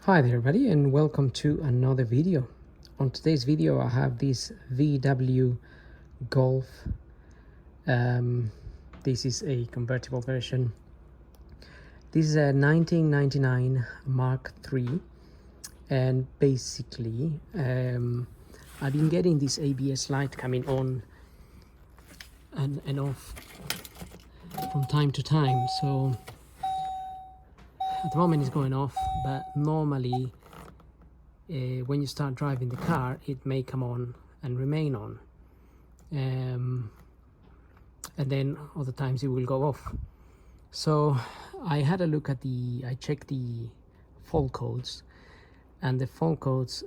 Hi there everybody, and welcome to another video. On today's video I have this VW Golf. This is a convertible version. This is a 1999 Mk3, and basically I've been getting this ABS light coming on and off from time to time. So at the moment it's going off, but normally when you start driving the car it may come on and remain on, and then other times it will go off. So I had a look at I checked the fault codes, and the fault codes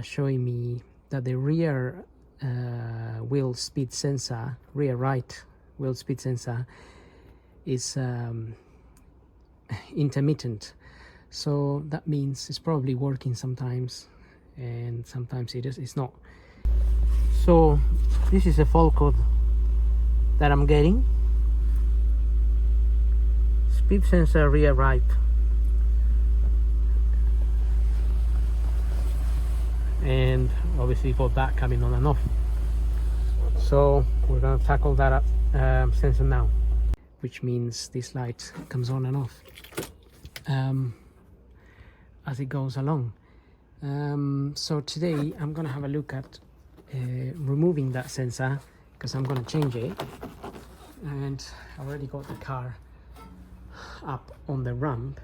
showing me that the rear wheel speed sensor, rear right wheel speed sensor is intermittent. So that means it's probably working sometimes and sometimes it's not. So this is a fault code that I'm getting: speed sensor rear right, and obviously got that coming on and off. So we're going to tackle that sensor now, which means this light comes on and off as it goes along. So today I'm gonna have a look at removing that sensor, because I'm gonna change it, and I already got the car up on the ramp,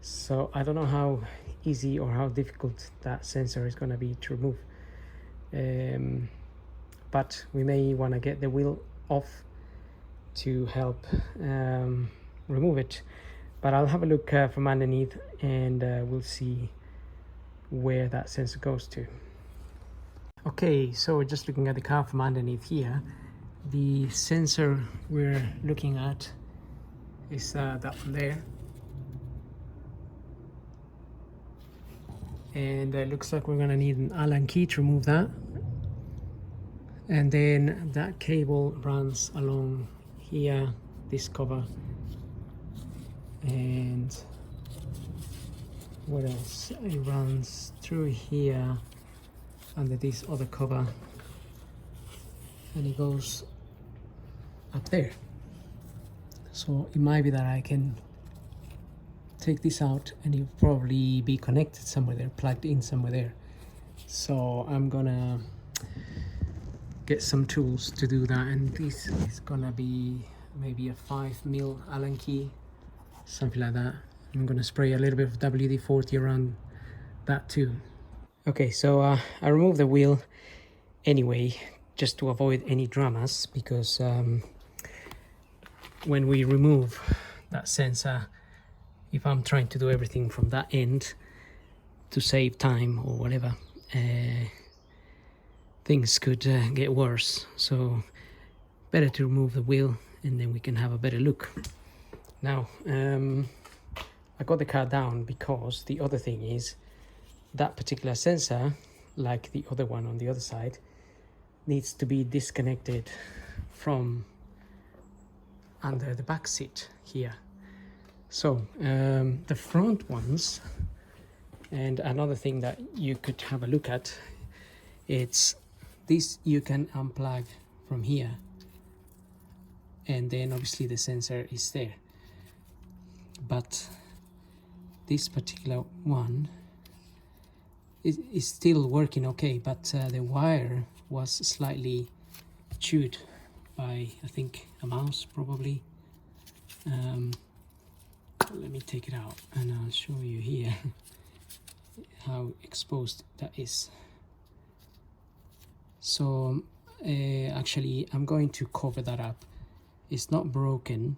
so I don't know how easy or how difficult that sensor is gonna be to remove, but we may want to get the wheel off to help remove it. But I'll have a look from underneath, and we'll see where that sensor goes to. Okay, so just looking at the car from underneath here, the sensor we're looking at is that one there, and it looks like we're gonna need an Allen key to remove that. And then that cable runs along here, this cover, and what else? It runs through here under this other cover, and it goes up there. So it might be that I can take this out and it'll probably be connected somewhere there, plugged in somewhere there. So I'm gonna get some tools to do that, and this is gonna be maybe a 5mm Allen key, something like that. I'm gonna spray a little bit of WD-40 around that too. Okay, so I removed the wheel anyway, just to avoid any dramas, because when we remove that sensor, if I'm trying to do everything from that end to save time or whatever, things could get worse. So better to remove the wheel, and then we can have a better look. Now I got the car down because the other thing is that particular sensor, like the other one on the other side, needs to be disconnected from under the back seat here. So the front ones, and another thing that you could have a look at, it's this you can unplug from here, and then obviously the sensor is there. But this particular one is still working okay, but the wire was slightly chewed by, I think, a mouse probably. Let me take it out and I'll show you here how exposed that is. So actually I'm going to cover that up. It's not broken,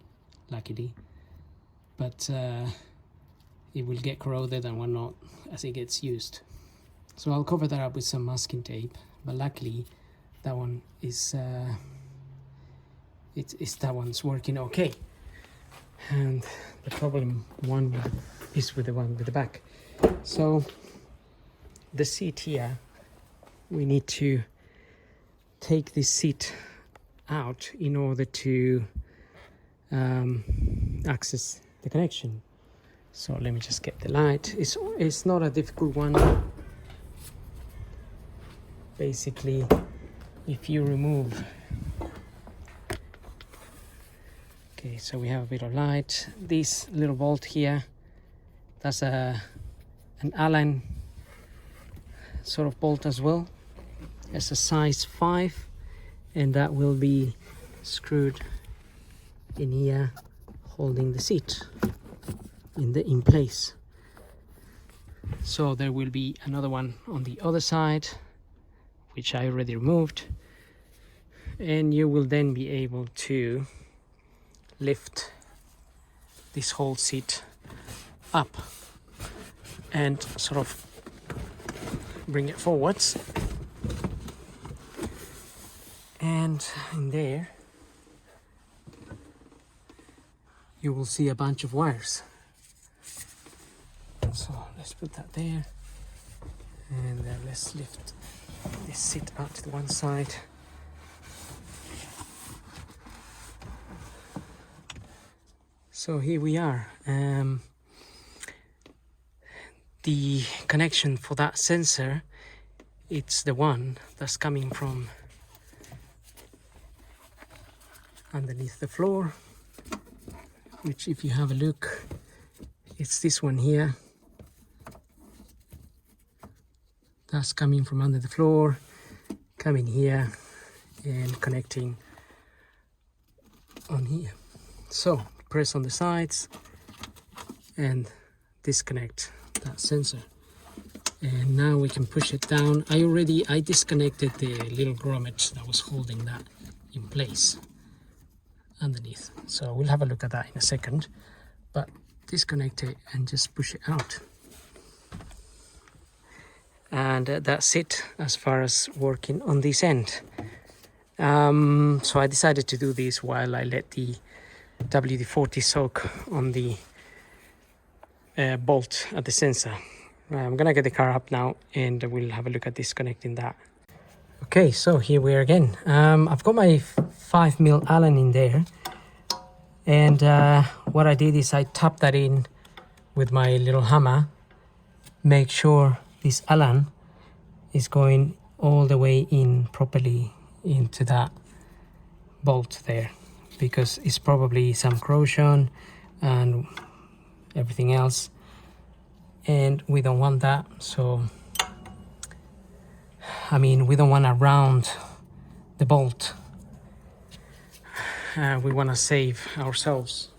luckily, but it will get corroded and whatnot as it gets used. So I'll cover that up with some masking tape, but luckily that one is that one's working okay. And the problem is with the one with the back. So the seat here, we need to take this seat out in order to access the connection. So let me just get the light. It's not a difficult one. Basically, if you remove, okay, so we have a bit of light. This little bolt here, that's an Allen sort of bolt as well. It's a size 5, and that will be screwed in here, holding the seat in place. So there will be another one on the other side, which I already removed, and you will then be able to lift this whole seat up and sort of bring it forwards, and in there you will see a bunch of wires. So let's put that there, and let's lift this seat out to the one side. So here we are. The connection for that sensor, it's the one that's coming from underneath the floor, which, if you have a look, it's this one here. That's coming from under the floor, coming here and connecting on here. So press on the sides and disconnect that sensor, and now we can push it down. I disconnected the little grommet that was holding that in place underneath, so we'll have a look at that in a second, but disconnect it and just push it out. And that's it as far as working on this end. So I decided to do this while I let the WD-40 soak on the bolt at the sensor. I'm gonna get the car up now and we'll have a look at disconnecting that. Okay, so here we are again. I've got my 5mm Allen in there, and what I did is I tapped that in with my little hammer, make sure this Allen is going all the way in properly into that bolt there, because it's probably some corrosion and everything else, and we don't want that. So I mean, we don't want to round the bolt. We want to save ourselves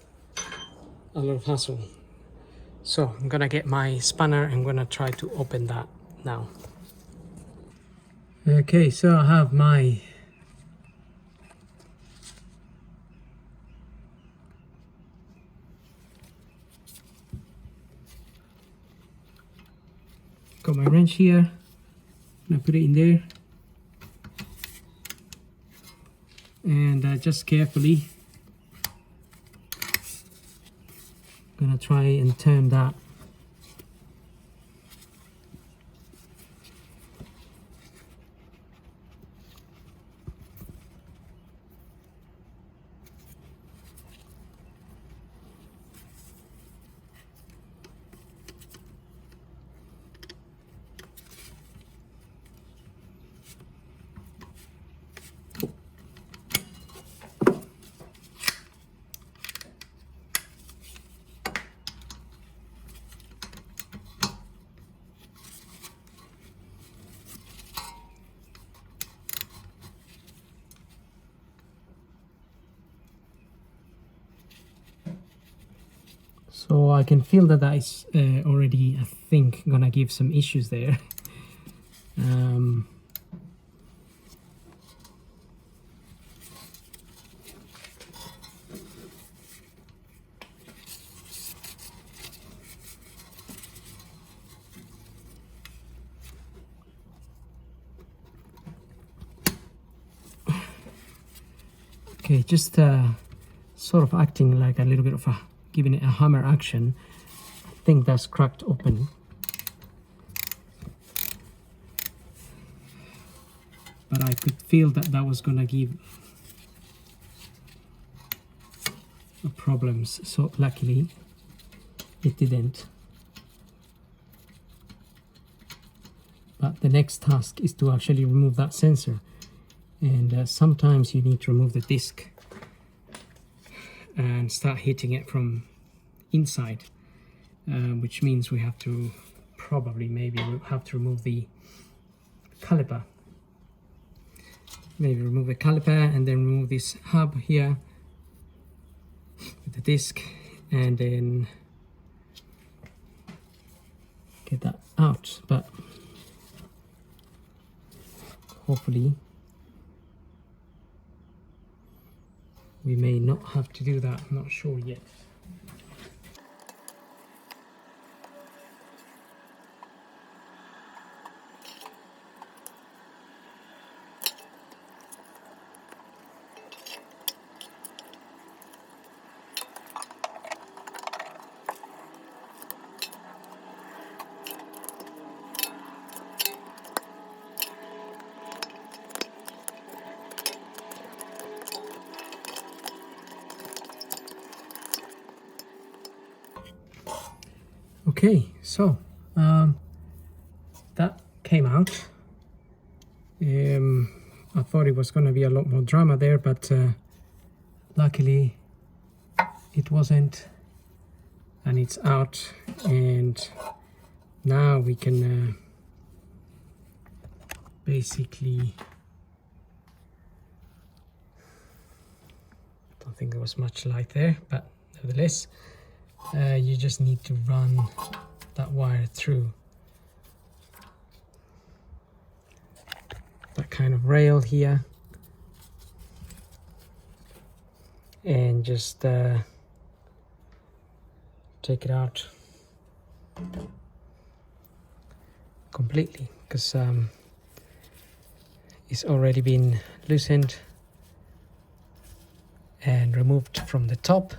a lot of hassle. So I'm gonna get my spanner and I'm gonna try to open that now. Okay, so I have my got my wrench here. I'm gonna put it in there, and just carefully gonna try and turn that. So I can feel that is already, I think, gonna give some issues there. Okay, just sort of acting like a little bit of a, giving it a hammer action. I think that's cracked open. But I could feel that that was gonna give problems. So luckily it didn't. But the next task is to actually remove that sensor, and sometimes you need to remove the disc and start hitting it from inside, which means we have to maybe we'll have to remove the caliper. Maybe remove the caliper and then remove this hub here with the disc, and then get that out. But hopefully we may not have to do that, I'm not sure yet. Okay, so that came out. I thought it was going to be a lot more drama there, but luckily it wasn't, and it's out. And now we can basically, don't think there was much light there, but nevertheless, you just need to run that wire through that kind of rail here, and just take it out completely, because it's already been loosened and removed from the top.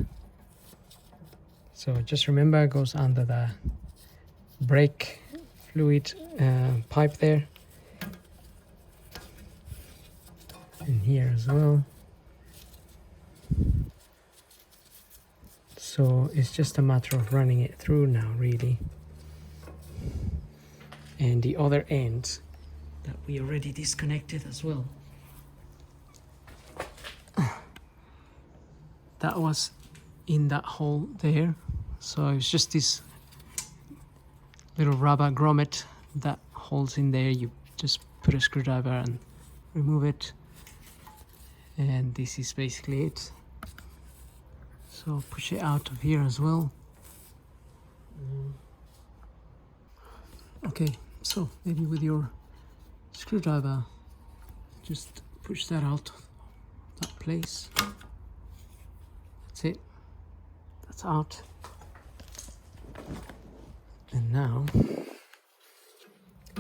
So just remember, it goes under the brake fluid pipe there, and here as well. So it's just a matter of running it through now, really. And the other end that we already disconnected as well, that was in that hole there. So it's just this little rubber grommet that holds in there. You just put a screwdriver and remove it, and this is basically it. So push it out of here as well. Okay, so maybe with your screwdriver just push that out of that place. That's it, that's out. And now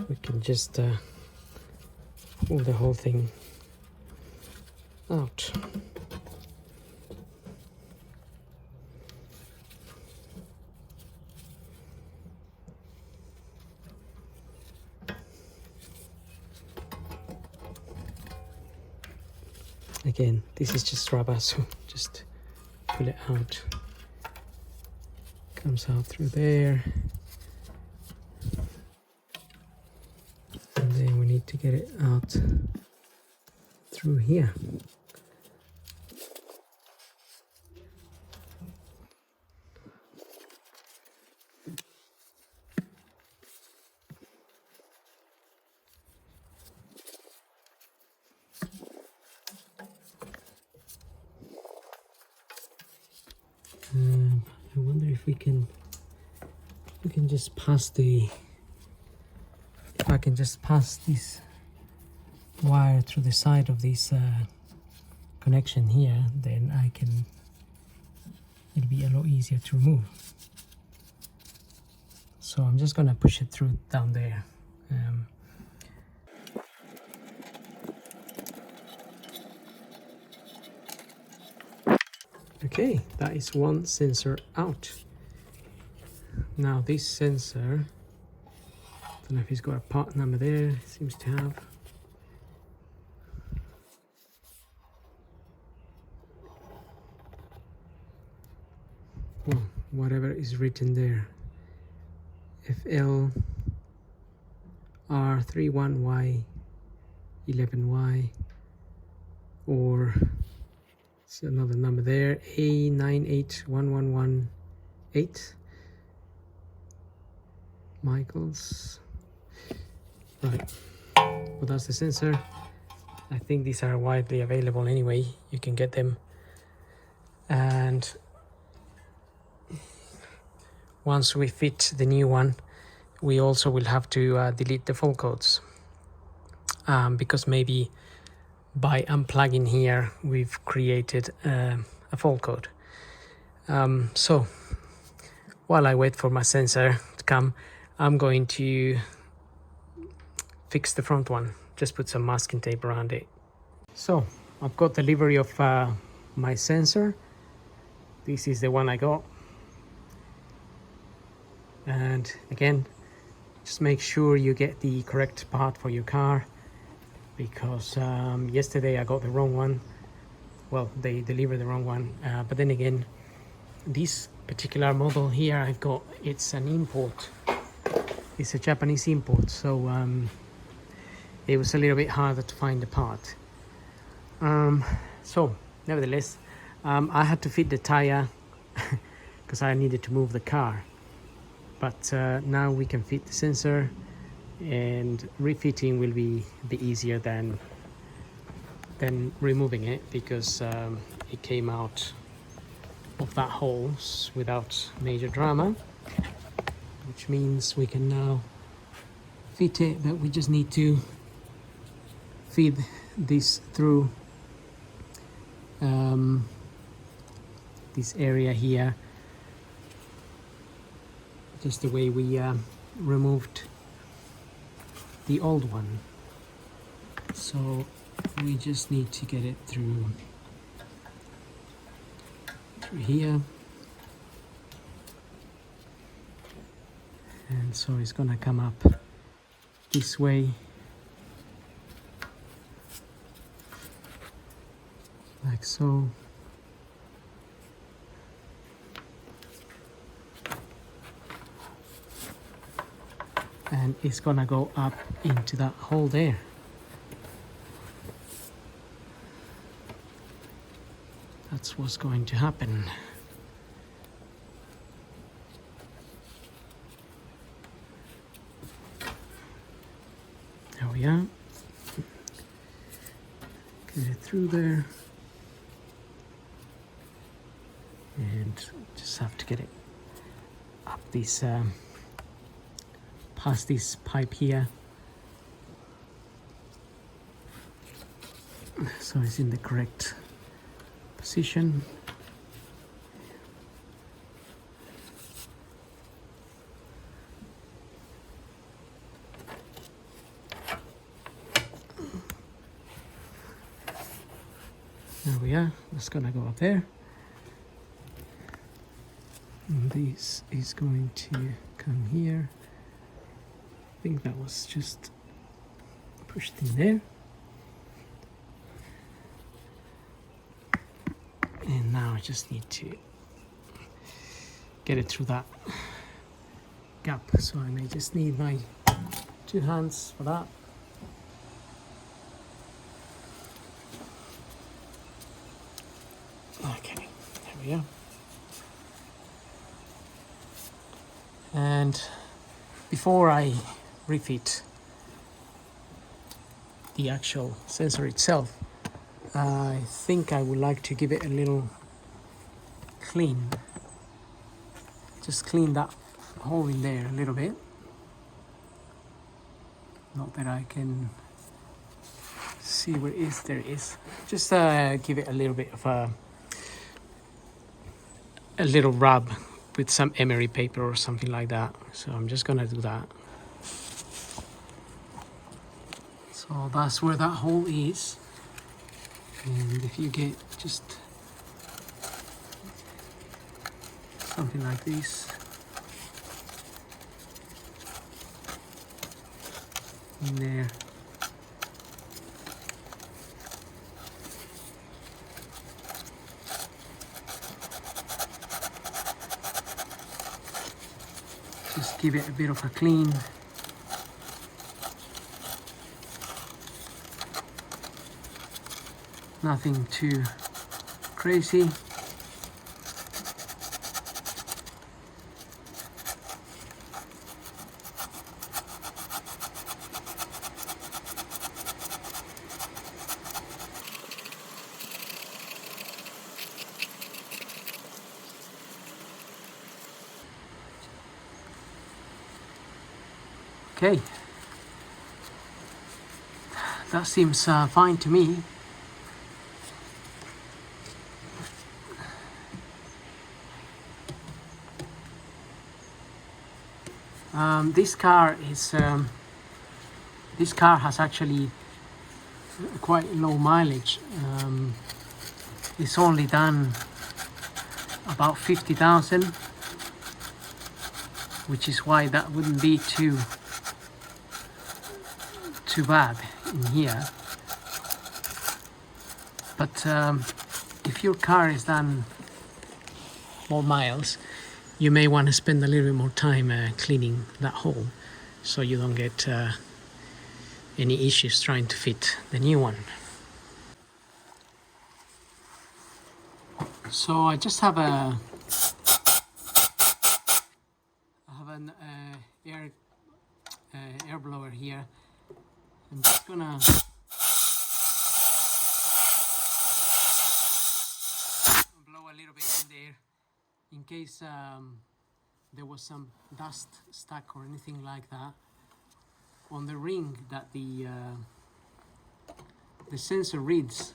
we can just pull the whole thing out. Again, this is just rubber, so just pull it out. Comes out through there. And then we need to get it out through here. I wonder if we can just pass if I can just pass this wire through the side of this connection here, then it'll be a lot easier to remove. So I'm just gonna push it through down there. Okay, that is one sensor out. Now this sensor, I don't know if he's got a part number there, it seems to have. Well, whatever is written there. FLR31Y 11Y, or it's another number there, A981118 Michaels. Right, well, that's the sensor. I think these are widely available anyway, you can get them. And once we fit the new one, we also will have to delete the fault codes, because maybe by unplugging here we've created a fault code. So while I wait for my sensor to come, I'm going to fix the front one, just put some masking tape around it. So I've got delivery of my sensor. This is the one I got, and again, just make sure you get the correct part for your car, because yesterday I got the wrong one. Well, they delivered the wrong one, but then again, this particular model here I've got, it's an import, it's a Japanese import, so it was a little bit harder to find the part. So nevertheless, I had to fit the tire because I needed to move the car, but now we can fit the sensor, and refitting will be a bit easier than removing it, because it came out of that hole without major drama, which means we can now fit it, but we just need to feed this through this area here, just the way we removed the old one. So we just need to get it through here, and so it's gonna come up this way, like so. And it's gonna go up into that hole there. That's what's going to happen. There we are. Get it through there. And just have to get it up this past this pipe here, so it's in the correct position. There we are, that's gonna go up there, and this is going to come here. I think that was just pushed in there. And now I just need to get it through that gap. So I may just need my 2 hands for that. Okay, there we are. And before I refit the actual sensor itself, I think I would like to give it a little clean. Just clean that hole in there a little bit. Not that I can see where it is. There it is. Just give it a little bit of a little rub with some emery paper or something like that. So I'm just gonna do that. So that's where that hole is. And if you get just something like this, in there, Just give it a bit of a clean. Nothing too crazy. Okay, that seems fine to me. This car has actually quite low mileage. It's only done about 50,000, which is why that wouldn't be too bad in here. But if your car is done more miles, you may want to spend a little bit more time cleaning that hole, so you don't get any issues trying to fit the new one. So I just have an air blower here. I'm just gonna blow a little bit in there in case there was some dust stuck or anything like that on the ring that the sensor reads.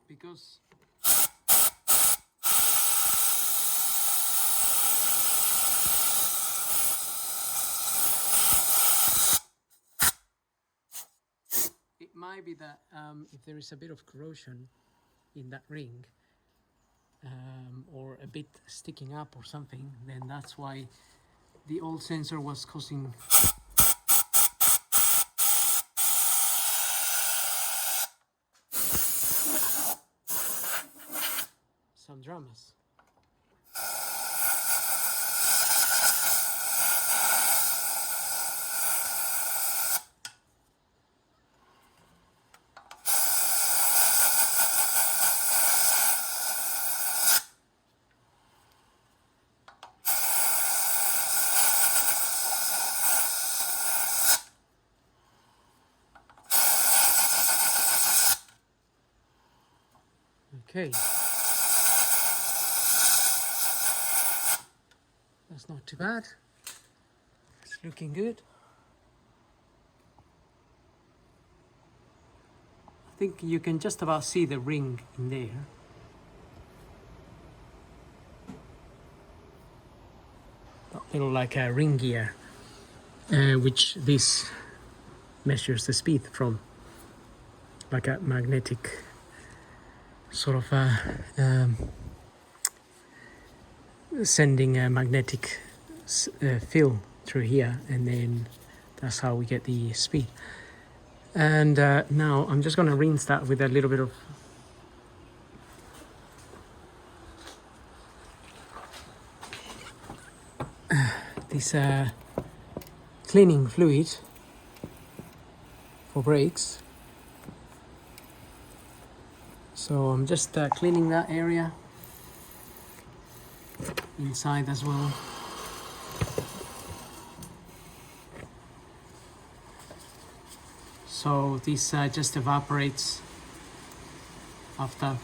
Because it might be that if there is a bit of corrosion in that ring, or a bit sticking up or something, then that's why the old sensor was causing some dramas. Okay, that's not too bad. It's looking good. I think you can just about see the ring in there. That little like a ring gear, which this measures the speed from, like a magnetic sort of sending a magnetic field through here, and then that's how we get the speed. And now I'm just going to rinse that with a little bit of this cleaning fluid for brakes. So I'm just cleaning that area inside as well. So this just evaporates after.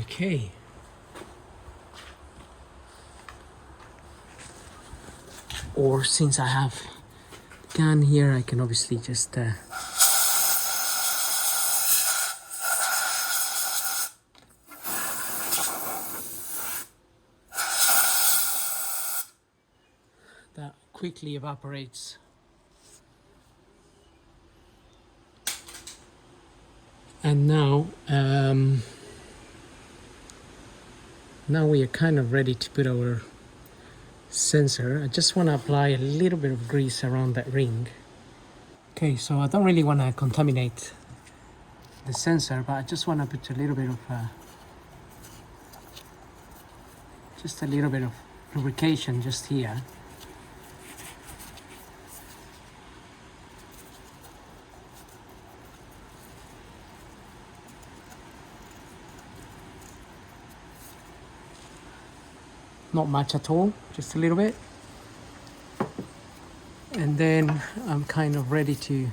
Okay. Or since I have the can here, I can obviously just that quickly evaporates. And now now we are kind of ready to put our sensor. I just want to apply a little bit of grease around that ring. Okay, so I don't really want to contaminate the sensor, but I just want to put a little bit of just a little bit of lubrication just here. Not much at all, just a little bit. And then I'm kind of ready to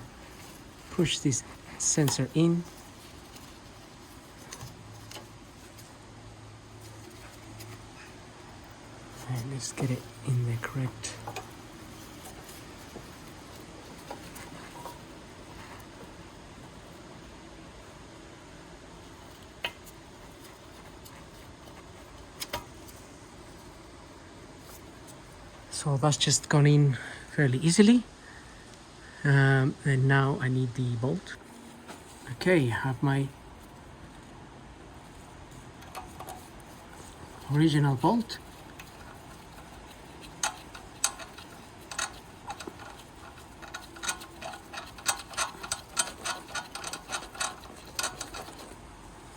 push this sensor in. And let's get it in there correct. So that's just gone in fairly easily. And now I need the bolt. Okay, I have my original bolt.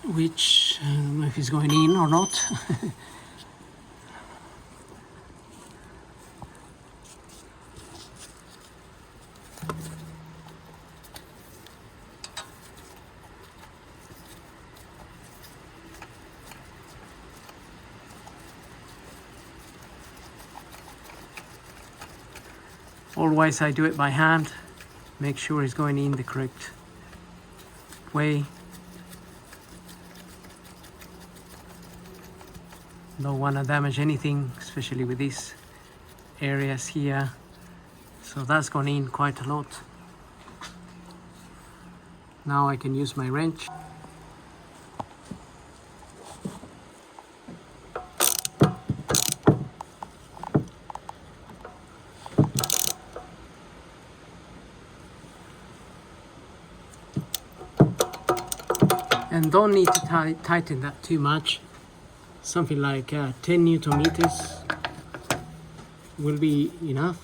Which I don't know if it's going in or not. Always I do it by hand, make sure it's going in the correct way. Don't want to damage anything, especially with these areas here. So that's gone in quite a lot. Now I can use my wrench. And don't need to tighten that too much. Something like 10 Newton meters will be enough.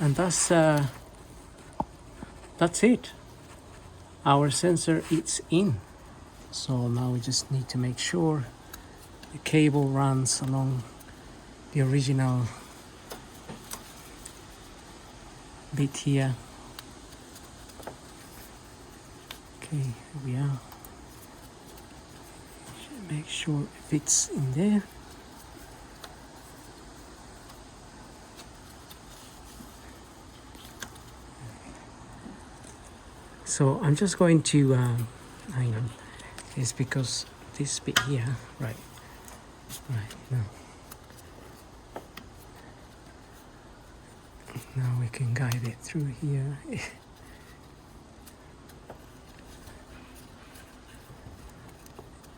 And that's it. Our sensor is in. So now we just need to make sure the cable runs along the original bit here. Okay, here we are. Make sure it fits in there. So I'm just going to hang on. It's because this bit here, right now. Now we can guide it through here.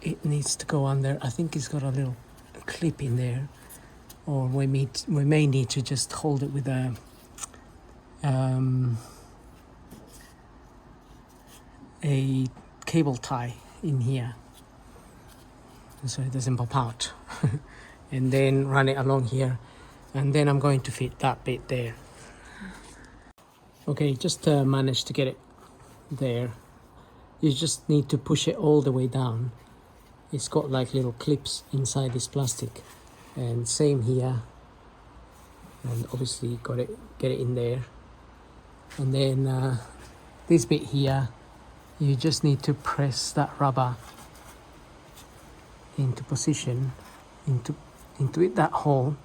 It needs to go under. I think it's got a little clip in there, or we may need to just hold it with a cable tie in here, so it doesn't pop out. And then run it along here, and then I'm going to fit that bit there. Okay, just managed to get it there. You just need to push it all the way down. It's got like little clips inside this plastic, and same here. And obviously get it in there. And then this bit here, you just need to press that rubber into position, into it, that hole.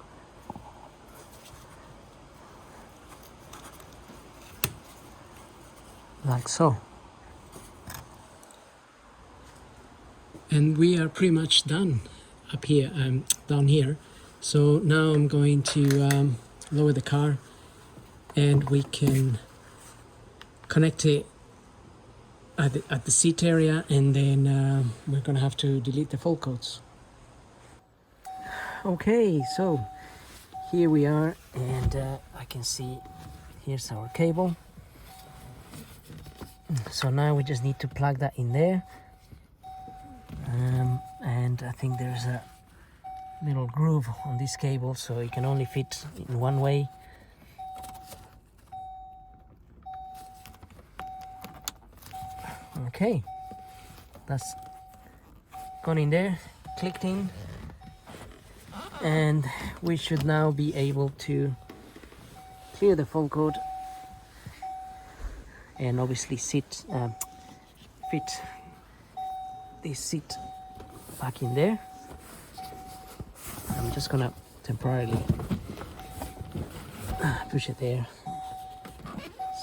Like so. And we are pretty much done up here, down here. So now I'm going to lower the car, and we can connect it at the seat area, and then we're gonna have to delete the full coats. Okay, so here we are, and I can see here's our cable. So now we just need to plug that in there, and I think there's a little groove on this cable, so it can only fit in one way. Okay, that's gone in there, clicked in, and we should now be able to clear the full coat and obviously fit this seat back in there. I'm just gonna temporarily push it there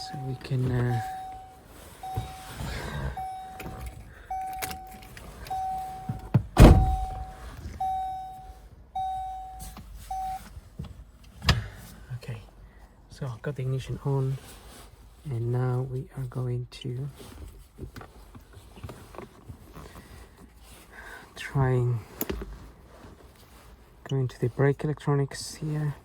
so we can okay, so I've got the ignition on, and now we are going to trying going to the brake electronics here.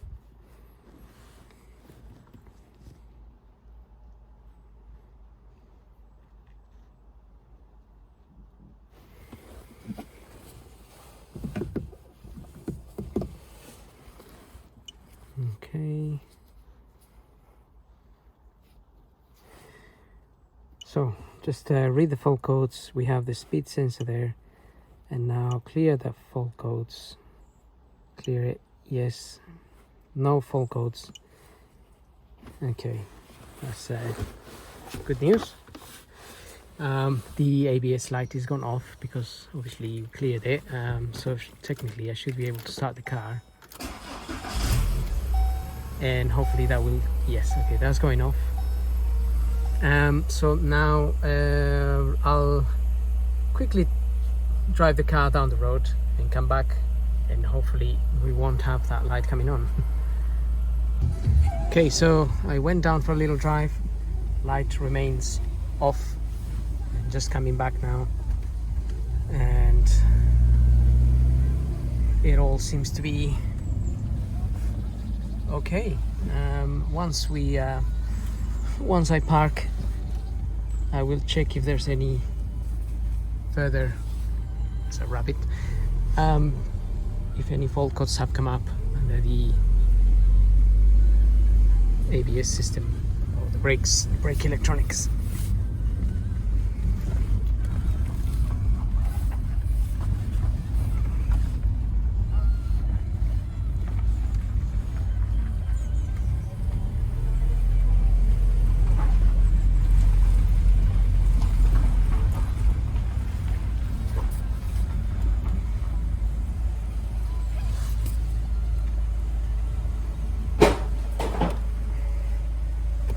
Okay. So just read the fault codes. We have the speed sensor there, and now clear the fault codes. Clear it. Yes. No fault codes. Okay, that's good news. The ABS light is gone off because obviously you cleared it, so technically I should be able to start the car, and hopefully that will, yes, okay, that's going off. So now I'll quickly drive the car down the road and come back, and hopefully we won't have that light coming on. Okay, so I went down for a little drive, light remains off, and just coming back now, and it all seems to be okay. Once I park, I will check if there's any further, it's a rabbit, if any fault codes have come up under the ABS system or the brake electronics.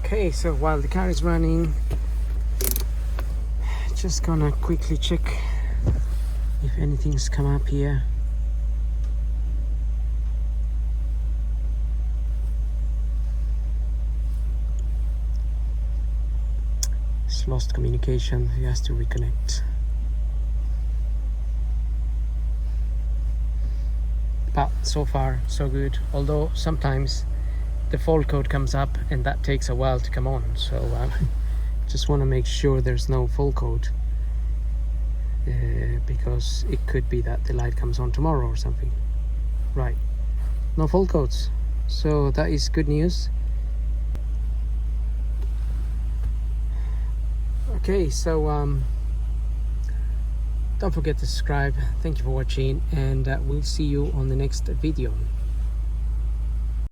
Okay, so while the car is running, just gonna quickly check if anything's come up here. It's lost communication, he has to reconnect. But so far so good, although sometimes the fault code comes up and that takes a while to come on, so just want to make sure there's no fault code, because it could be that the light comes on tomorrow or something. Right, no fault codes, so that is good news. Okay, so don't forget to subscribe. Thank you for watching, and we'll see you on the next video.